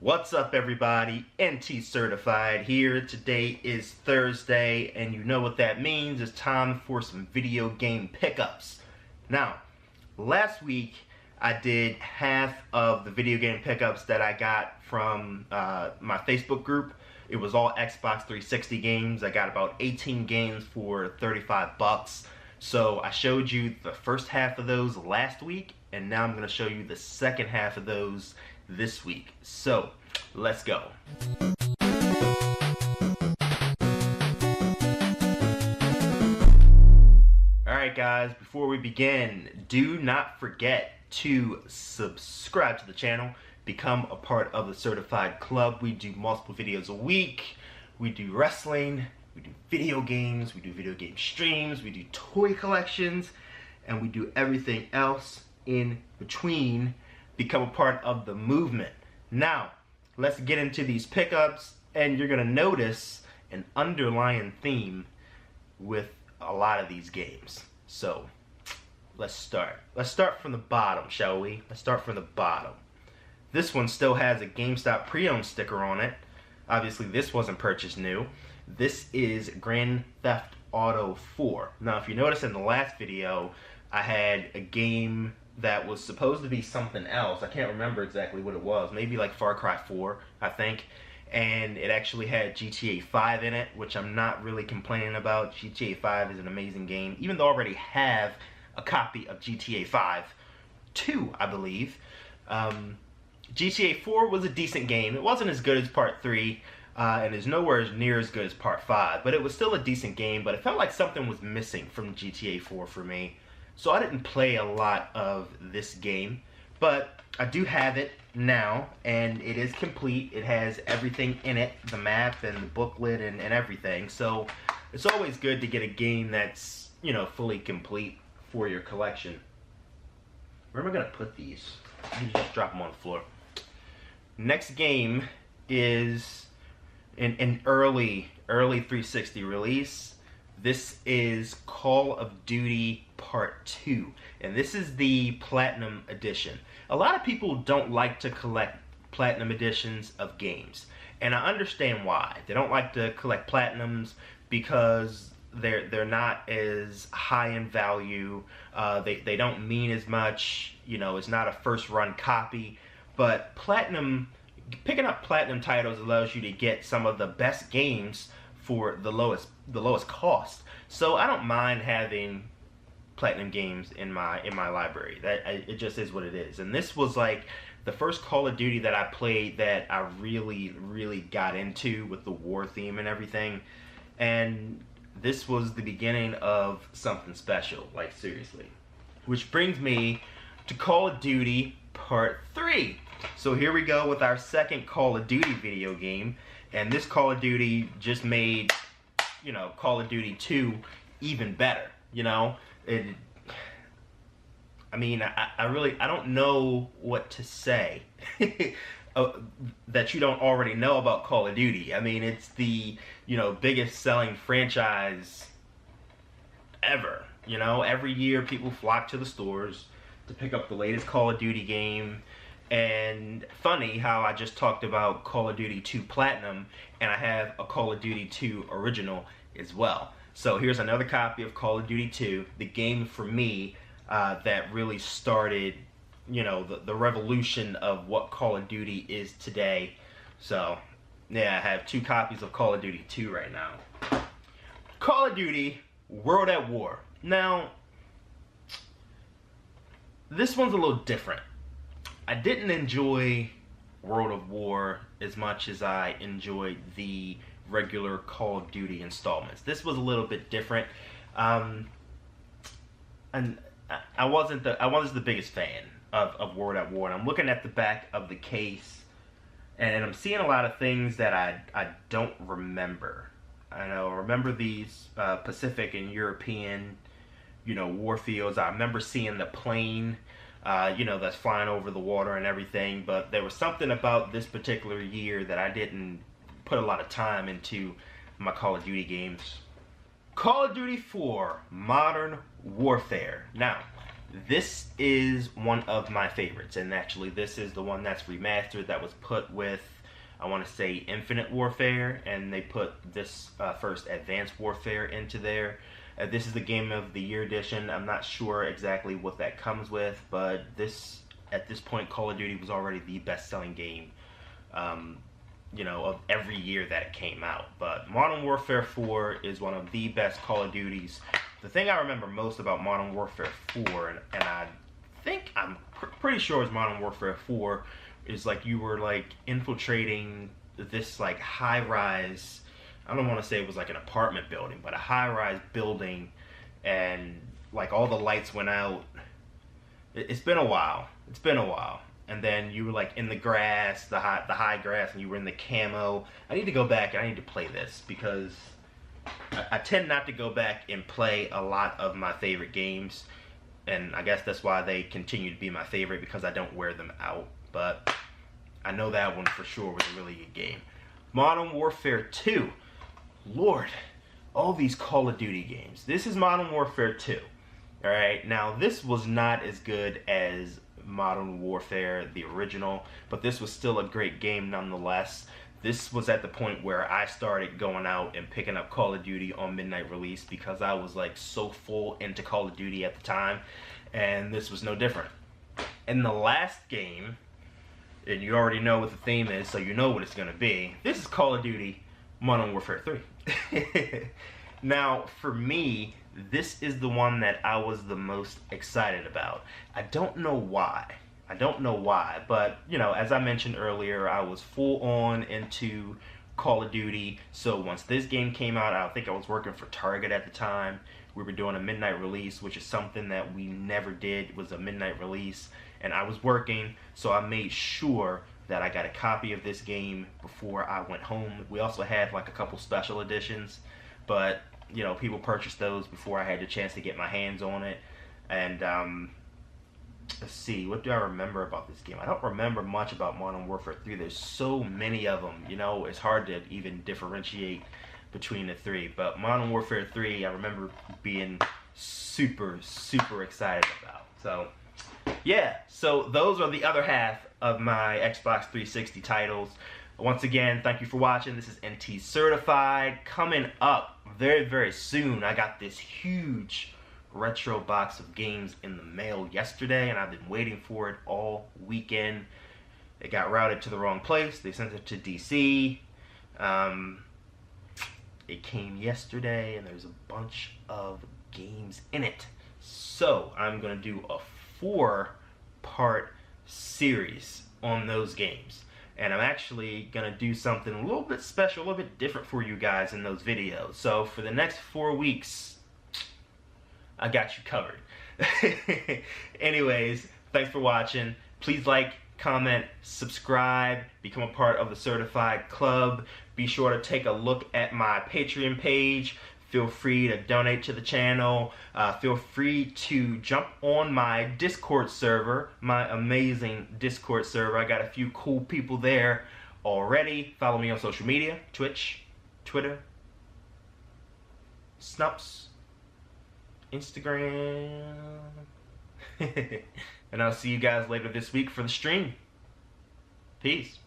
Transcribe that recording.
What's up, everybody? Ntcertified here. Today is Thursday, and you know what that means. It's time for some video game pickups. Now, last week I did half of the video game pickups that I got from my Facebook group. It was all Xbox 360 games. I got about 18 games for 35 bucks. So I showed you the first half of those last week, and now I'm going to show you the second half of those this week. So let's go. Alright guys, before we begin, do not forget to subscribe to the channel, become a part of the Certified Club. We do multiple videos a week. We do wrestling, we do video games, we do video game streams, we do toy collections, and we do everything else in between. Become a part of the movement. Now, let's get into these pickups, and you're going to notice an underlying theme with a lot of these games. So, let's start. Let's start from the bottom, shall we? Let's start from the bottom. This one still has a GameStop pre-owned sticker on it. Obviously, this wasn't purchased new. This is Grand Theft Auto 4. Now, if you notice in the last video, I had a game that was supposed to be something else. I can't remember exactly what it was. Maybe like Far Cry 4, I think. And it actually had GTA 5 in it, which I'm not really complaining about. GTA 5 is an amazing game, even though I already have a copy of GTA 5 2, I believe. GTA 4 was a decent game. It wasn't as good as Part 3, and is nowhere near as good as Part 5, but it was still a decent game, but it felt like something was missing from GTA 4 for me. So I didn't play a lot of this game, but I do have it now, and it is complete. It has everything in it, the map and the booklet and everything. So it's always good to get a game that's, you know, fully complete for your collection. Where am I going to put these? You just drop them on the floor. Next game is an early 360 release. This is Call of Duty Part 2, and this is the Platinum Edition. A lot of people don't like to collect Platinum Editions of games, and I understand why. They don't like to collect Platinums because they're not as high in value. They don't mean as much. You know, it's not a first-run copy, but picking up Platinum titles allows you to get some of the best games for the lowest cost. So I don't mind having Platinum games in my library. It just is what it is. And this was like the first Call of Duty that I played that I really got into with the war theme and everything. And this was the beginning of something special, like seriously. Which brings me to Call of Duty Part 3. So here we go with our second Call of Duty video game. And this Call of Duty just made, you know, Call of Duty 2 even better, you know? I mean, I don't know what to say that you don't already know about Call of Duty. I mean, it's the, you know, biggest selling franchise ever, you know? Every year people flock to the stores to pick up the latest Call of Duty game. And funny how I just talked about Call of Duty 2 Platinum, and I have a Call of Duty 2 Original as well. So here's another copy of Call of Duty 2, the game for me that really started, you know, the revolution of what Call of Duty is today. So yeah, I have two copies of Call of Duty 2 right now. Call of Duty World at War. Now, this one's a little different. I didn't enjoy World of War as much as I enjoyed the regular Call of Duty installments. This was a little bit different, and I wasn't the biggest fan of World at War. And I'm looking at the back of the case, and I'm seeing a lot of things that I don't remember. I remember these Pacific and European, you know, war fields. I remember seeing the plane, you know, that's flying over the water and everything, but there was something about this particular year that I didn't put a lot of time into my Call of Duty games. Call of Duty 4 Modern Warfare. Now, This is one of my favorites, and actually this is the one that's remastered, that was put with, I want to say, Infinite Warfare, and they put this first Advanced Warfare into there. This is the Game of the Year edition. I'm not sure exactly what that comes with, but this, at this point, Call of Duty was already the best-selling game, you know, of every year that it came out. But Modern Warfare 4 is one of the best Call of Duties. The thing I remember most about Modern Warfare 4, and I think I'm pretty sure it's Modern Warfare 4, is like you were like infiltrating this like high-rise, I don't want to say it was like an apartment building, but a high-rise building, and like all the lights went out. It's been a while. It's been a while. And then you were like in the grass, the high grass, and you were in the camo. I need to go back and I need to play this, because I tend not to go back and play a lot of my favorite games, and I guess that's why they continue to be my favorite, because I don't wear them out. But I know that one for sure was a really good game. Modern Warfare 2. Lord, all these Call of Duty games. This is Modern Warfare 2. Alright, now this was not as good as Modern Warfare, the original, but this was still a great game nonetheless. This was at the point where I started going out and picking up Call of Duty on midnight release, because I was like so full into Call of Duty at the time, and this was no different. In the last game, and you already know what the theme is, so you know what it's going to be, this is Call of Duty Modern Warfare 3. Now, for me, this is the one that I was the most excited about. I don't know why. I don't know why, but, you know, as I mentioned earlier, I was full on into Call of Duty. So once this game came out, I think I was working for Target at the time. We were doing a midnight release, which is something that we never did, was a midnight release. And I was working, so I made sure that I got a copy of this game before I went home. We also had like a couple special editions, but, you know, people purchased those before I had the chance to get my hands on it. And, let's see, what do I remember about this game? I don't remember much about Modern Warfare 3. There's so many of them, you know, it's hard to even differentiate between the three. But Modern Warfare 3, I remember being super, super excited about. So, yeah, so those are the other half of my Xbox 360 titles. Once again, thank you for watching. This is Ntcertified. Coming up very, very soon, I got this huge retro box of games in the mail yesterday, and I've been waiting for it all weekend. It got routed to the wrong place. They sent it to DC. It came yesterday, and there's a bunch of games in it. So I'm going to do a 4-part series on those games. And I'm actually going to do something a little bit special, a little bit different for you guys in those videos. So for the next 4 weeks, I got you covered. Anyways, thanks for watching. Please like, comment, subscribe, become a part of the Certified Club. Be sure to take a look at my Patreon page. Feel free to donate to the channel. Feel free to jump on my Discord server, my amazing Discord server. I got a few cool people there already. Follow me on social media, Twitch, Twitter, Snups, Instagram. And I'll see you guys later this week for the stream. Peace.